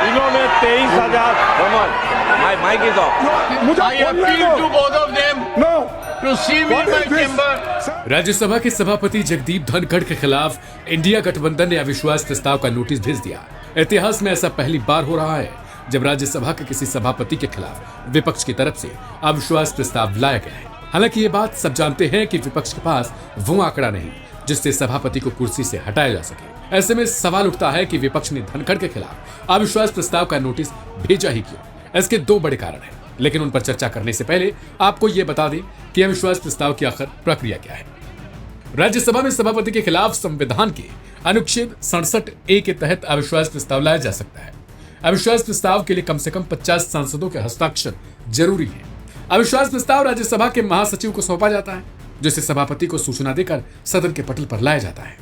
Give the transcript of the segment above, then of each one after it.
इन्होंने 23,000 mic is off. मुझे I appeal to both of them no to see me in my chamber. Rajya Sabha के सभापति जगदीप धनखड़ के खिलाफ इंडिया गठबंधन ने अविश्वास प्रस्ताव का नोटिस भेज दिया। इतिहास में ऐसा पहली बार हो रहा है जब राज्यसभा के किसी सभापति के खिलाफ विपक्ष की तरफ से अविश्वास प्रस्ताव लाया गया है। हालांकि ये बात सब जानते हैं कि विपक्ष के पास वो आंकड़ा नहीं जिससे सभापति को कुर्सी से हटाया जा सके। ऐसे में सवाल उठता है कि विपक्ष ने धनखड़ के खिलाफ अविश्वास प्रस्ताव का नोटिस भेजा ही क्यों। इसके दो बड़े कारण हैं, लेकिन उन पर चर्चा करने से पहले आपको ये बता दें कि अविश्वास प्रस्ताव की आखिर प्रक्रिया क्या है। राज्यसभा में सभापति के खिलाफ संविधान के अनुच्छेद 67A के तहत अविश्वास प्रस्ताव लाया जा सकता है। अविश्वास प्रस्ताव के लिए कम से कम 50 सांसदों के हस्ताक्षर जरूरी है। अविश्वास प्रस्ताव राज्यसभा के महासचिव को सौंपा जाता है, जिसे सभापति को सूचना देकर सदन के पटल पर लाया जाता है।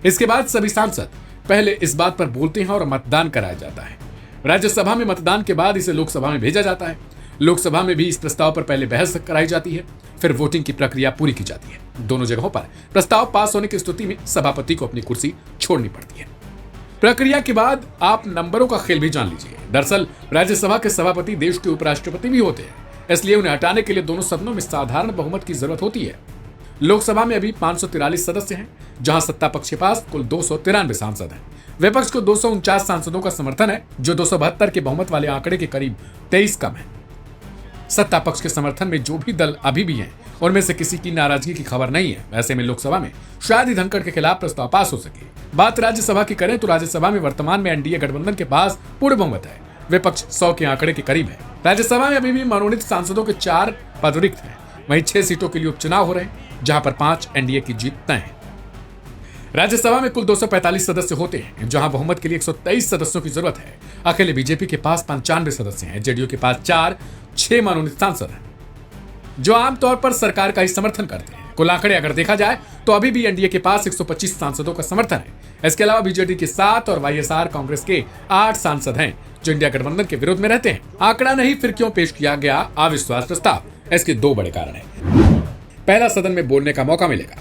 इसके बाद सभी सांसद पहले इस बात पर बोलते हैं और मतदान कराया जाता है। राज्यसभा में मतदान के बाद इसे लोकसभा में भेजा जाता है। लोकसभा में भी इस प्रस्ताव पर पहले बहस कराई जाती है, फिर वोटिंग की प्रक्रिया पूरी की जाती है। दोनों जगहों पर प्रस्ताव पास होने की स्थिति में सभापति को अपनी कुर्सी छोड़नी पड़ती है। प्रक्रिया के बाद आप नंबरों का खेल भी जान लीजिए। दरअसल राज्यसभा के सभापति देश के उपराष्ट्रपति भी होते हैं, इसलिए उन्हें हटाने के लिए दोनों सदनों में साधारण बहुमत की जरूरत होती है। लोकसभा में अभी 543 सदस्य हैं, जहां सत्ता पक्ष के पास कुल 293 सांसद हैं। विपक्ष को 249 सांसदों का समर्थन है, जो 272 के बहुमत वाले आंकड़े के करीब 23 कम है। सत्ता पक्ष के समर्थन में जो भी दल अभी भी हैं, उनमें से किसी की नाराजगी की खबर नहीं है। ऐसे में लोकसभा में शायद ही धनखड़ के खिलाफ प्रस्ताव पास हो सके। बात राज्यसभा की करें तो राज्यसभा में वर्तमान में एनडीए गठबंधन के पास पूर्ण बहुमत है। विपक्ष 100 के आंकड़े के करीब है। राज्यसभा में अभी भी मनोनीत सांसदों के 4 पद रिक्त हैं। वहीं 6 सीटों के लिए उपचुनाव हो रहे हैं, जहां पर 5 एनडीए की जीत तय है। राज्यसभा में कुल 245 सदस्य होते हैं, जहां बहुमत के लिए 123 सदस्यों की जरूरत है। अकेले बीजेपी के पास 95 सदस्य हैं, जेडीयू के पास 6 मनोनीत सांसद हैं, जो आमतौर पर सरकार का ही समर्थन करते हैं। कुल आंकड़े अगर देखा जाए तो अभी भी एनडीए के पास 125 सांसदों का समर्थन है। इसके अलावा बीजेडी के 7 और वाईएसआर कांग्रेस के 8 सांसद हैं, जो इंडिया गठबंधन के विरोध में रहते हैं। आंकड़ा नहीं, फिर क्यों पेश किया गया अविश्वास प्रस्ताव? इसके दो बड़े कारण हैं। पहला, सदन में बोलने का मौका मिलेगा।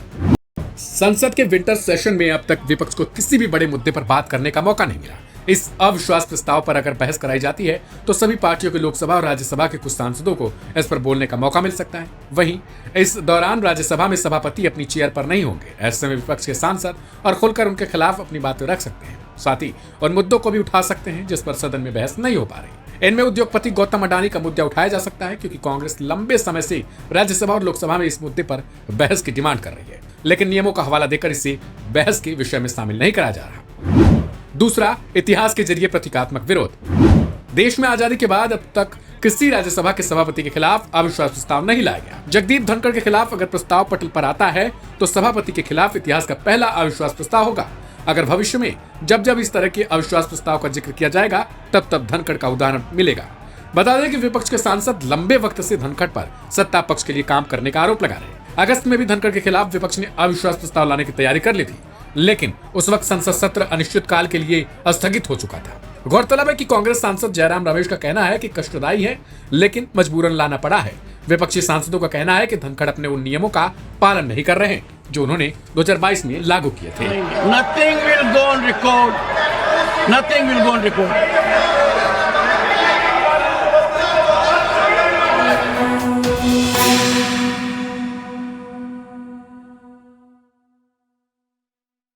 संसद के विंटर सेशन में अब तक विपक्ष को किसी भी बड़े मुद्दे पर बात करने का मौका नहीं मिला। इस अविश्वास प्रस्ताव पर अगर बहस कराई जाती है तो सभी पार्टियों के लोकसभा और राज्यसभा के कुछ सांसदों को इस पर बोलने का मौका मिल सकता है। वहीं इस दौरान राज्यसभा में सभापति अपनी चेयर पर नहीं होंगे। ऐसे में विपक्ष के सांसद और खुलकर उनके खिलाफ अपनी बातें रख सकते हैं, साथ ही उन मुद्दों को भी उठा सकते हैं जिस पर सदन में बहस नहीं हो पा रही। इनमें उद्योगपति गौतम अडानी का मुद्दा उठाया जा सकता है, क्योंकि कांग्रेस लंबे समय से राज्यसभा और लोकसभा में इस मुद्दे पर बहस की डिमांड कर रही है, लेकिन नियमों का हवाला देकर इसे बहस के विषय में शामिल नहीं करा जा रहा। दूसरा, इतिहास के जरिए प्रतीकात्मक विरोध। देश में आजादी के बाद अब तक किसी राज्यसभा के सभापति के खिलाफ अविश्वास प्रस्ताव नहीं लाया गया। जगदीप धनखड़ के खिलाफ अगर प्रस्ताव पटल पर आता है तो सभापति के खिलाफ इतिहास का पहला अविश्वास प्रस्ताव होगा। अगर भविष्य में जब जब इस तरह के अविश्वास प्रस्ताव का जिक्र किया जाएगा तब तब धनखड़ का उदाहरण मिलेगा। बता दें कि विपक्ष के सांसद लंबे वक्त से धनखड़ पर सत्ता पक्ष के लिए काम करने का आरोप लगा रहे हैं। अगस्त में भी धनखड़ के खिलाफ विपक्ष ने अविश्वास प्रस्ताव लाने की तैयारी कर ली थी, लेकिन उस वक्त संसद सत्र अनिश्चितकाल के लिए स्थगित हो चुका था। गौरतलब है कि कांग्रेस सांसद जयराम रमेश का कहना है कि कष्टदायी है, लेकिन मजबूरन लाना पड़ा है। विपक्षी सांसदों का कहना है कि धनखड़ अपने उन नियमों का पालन नहीं कर रहे हैं जो उन्होंने 2022 में लागू किए थे। Nothing will go on record. Nothing will go on record.